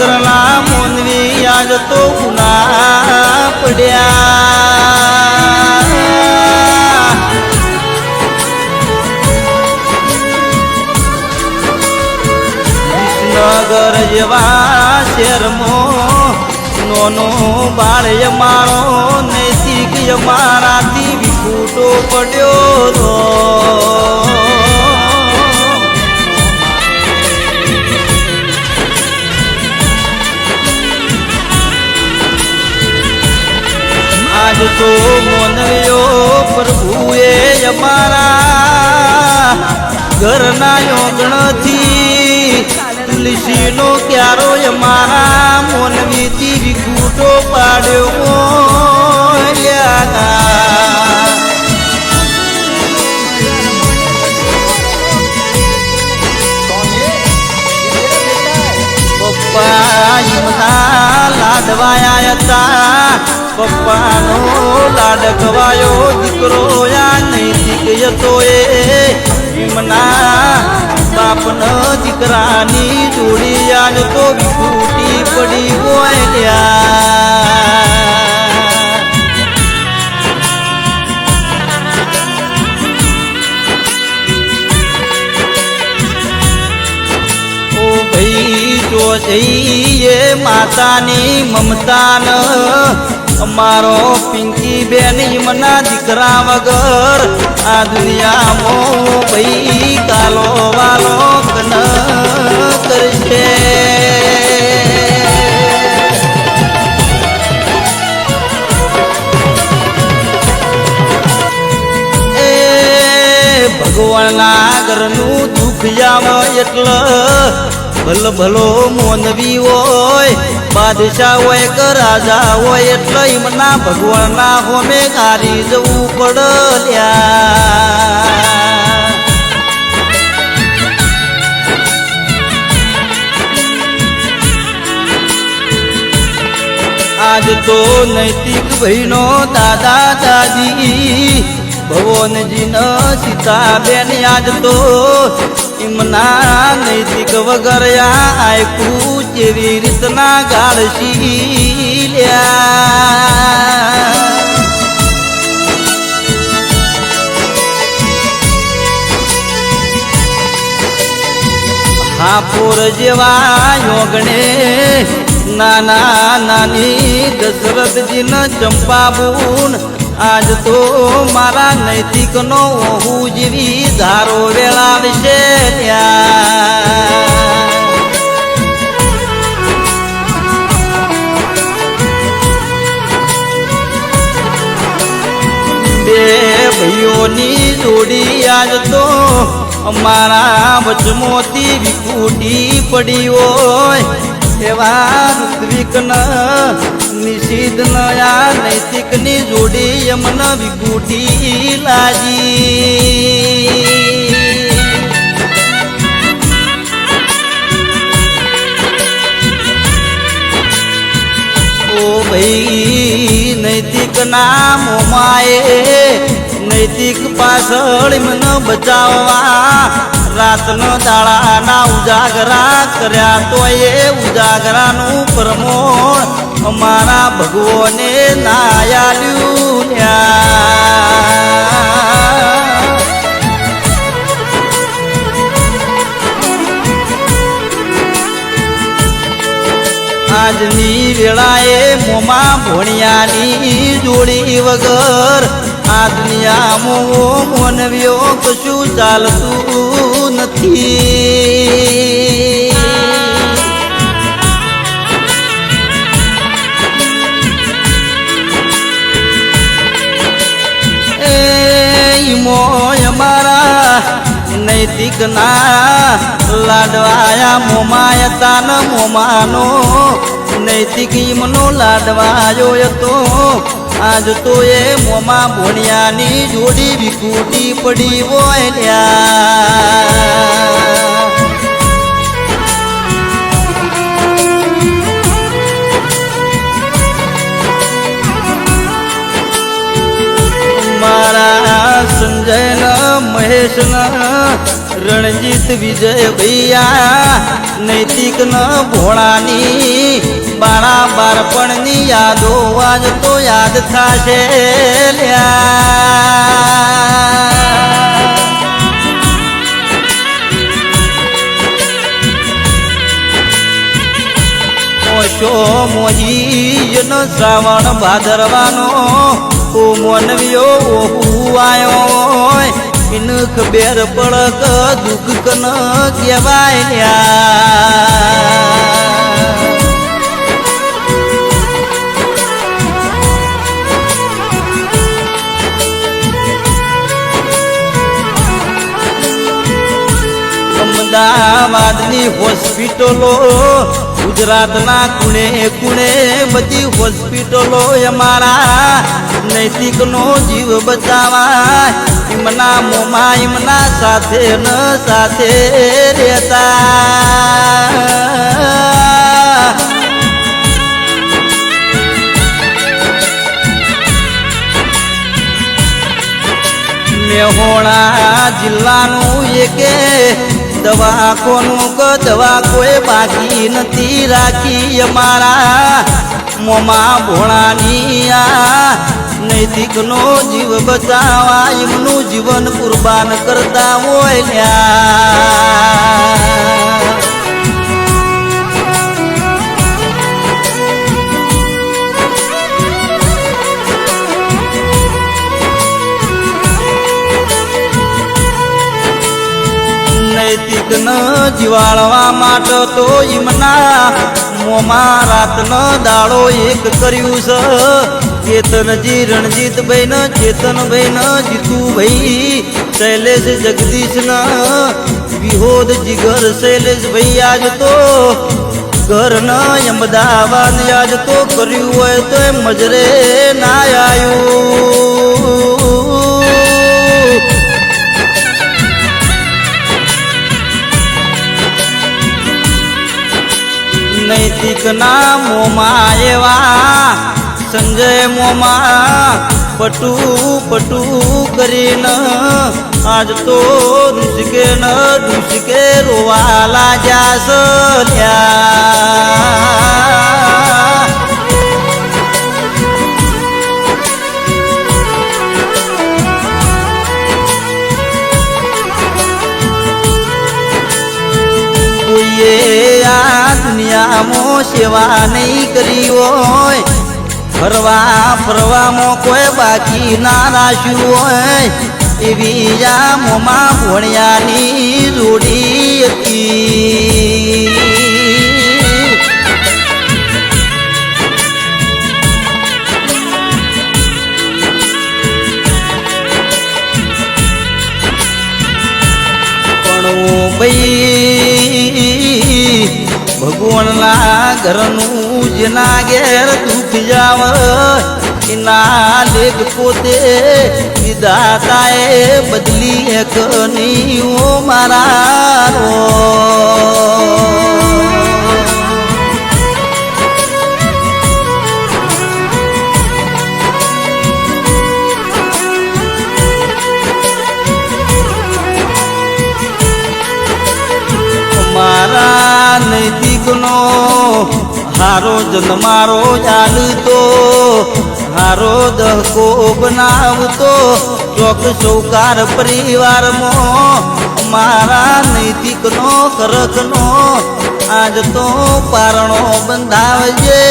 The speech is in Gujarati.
નગરના મોનવી આજ તો ગુના પડ્યા નગર જેવા શહેરમાં નોનો બાળ મારો નૈતિક મારાથી વિખૂટો પડ્યો રો આજ તો મોનવ્યો પ્રભુએ અમારા ઘરના યોગણથી તુલસીનો ક્યારો અમારા મોનવીથી વિખૂટો પાડ્યો પપ્પા હિમના લાડવાયા હતા પપ્પાનો લાડ ગવાયો દીકરો યા નૈતિક હતો એ હિમના બાપનો દીકરાની જોડી આજ તો વિખૂટી પડી હોય ઓ ભાઈ જો જઈએ માતાની મમતાન અમારો પિંકી બેન હિમના દીકરા વગર આ દુનિયામાં ભાઈ કાલો વાલો કન કરશે એ ભગવાનના ઘરનું દુઃખ જાવ એટલે ભલ ભલો મોનવી હોય બાદશાહ હોય કે રાજા હોય એટલે એમના ભગવાનના હોમે હારી જવું પડલ્યા આજ તો નૈતિક ભાઈનો દાદા દાદી ભવનજીન સીતાબેન આજ તો એમના નૈતિક વગર આયકું જેવી રીતના ગાળશી લ્યા હાપોર જેવા યોગણે નાના નાની દશરથજીન ચંપાબુન આજ તો મારા નૈતિક નો હું જેવી ધારો વેળાવશે બે ભાઈઓની જોડી આજ તો અમારા વચમોથી વિખૂટી પડી હોય એવા ઋત્વિક નિષિદ્ધ નયા નૈતિક ની જોડી અમને વિખૂટી લાગી ઓ ભાઈ નૈતિક ના મોમાએ નૈતિક પાછળ મને બચાવવા રાતનો દાડાના ઉજાગરા કર્યા તો એ ઉજાગરાનું પ્રમોણ અમારા ભગવાને નાયાલ્યું આજની વેળાએ મોમાં ભોણિયાની જોડી વગર આ દુનિયામાં મોનવ્યો કશું ચાલતું નથી એ મોય અમારા નૈતિક ના લાડવાયા મોમાયતા ન મોમાનો નૈતિક ઈમનો લાડવાયો હતો આજ તો એ મોમાં ભોણિયાની જોડી વિખૂટી પડી હોય મારા સંજય મહેશ રણજીત વિજય ભૈયા નૈતિક ભોળાની બાળપણની યાદો આજ તો યાદ થાશે લ્યા ઓશો મોહી નો શ્રાવણ ભાદરવાનો ઓ મોનવ્યો ઓહુ આયો ઇન ખબર પડક દુઃખ કન કહેવાય લ્યા અમદાવાદની હોસ્પિટલો ગુજરાતના ખૂણે ખૂણે બધી હોસ્પિટલો અમારા નૈતિકનો જીવ બચાવા એમના મોમાં એમના સાથે ન સાથે રહેતા મેહોણા જિલ્લાનું એકે દવાખાનું ક દવા કોઈ બાકી નથી રાખી અમારા મોમાં ભોળાની આ નૈતિકનો જીવ બચાવવા એમનું જીવન કુરબાન કરતા હોય લ્યા નૈતિક ન જીવાળવા માટે તો એમના મોમાં રાતનો દાડો એક કર્યું છે ચેતનજી રણજીતભાઈ ન ચેતનભાઈ ન જીતુભાઈ શૈલેષ જગદીશ ન વિહોદ જીગર શૈલેષભાઈ આજ તો ઘર ન અમદાવાદ આજ તો કર્યું હોય તો મજરે ના આવ્યું નૈતિક ના મોમાં એવા સંજય મોમાં પટુ પટુ કરીને આજ તો ડુસકે રોવા લાગ્યા લ્યા કોઈએ આ દુનિયામાં સેવા નહીં કરી હોય ફરવા ફરવામાં કોઈ બાકી ના રાખ્યું હોય એવી આ મોમાં ભોણિયાની જોડી હતી પણ ભાઈ ભગવાનના ઘરનું જેના ઘેર દુઃખ જાવ એના લેખ પોતે વિધાતાએ બદલી એક નહીં મારા મારા નૈતિકનો હારો જન્મારો ચાલતો હારો દહકો બનાવતો ચોક સૌકાર પરિવારમાં મારા નૈતિકનો કરકનો આજ તો પારણો બંધાવજે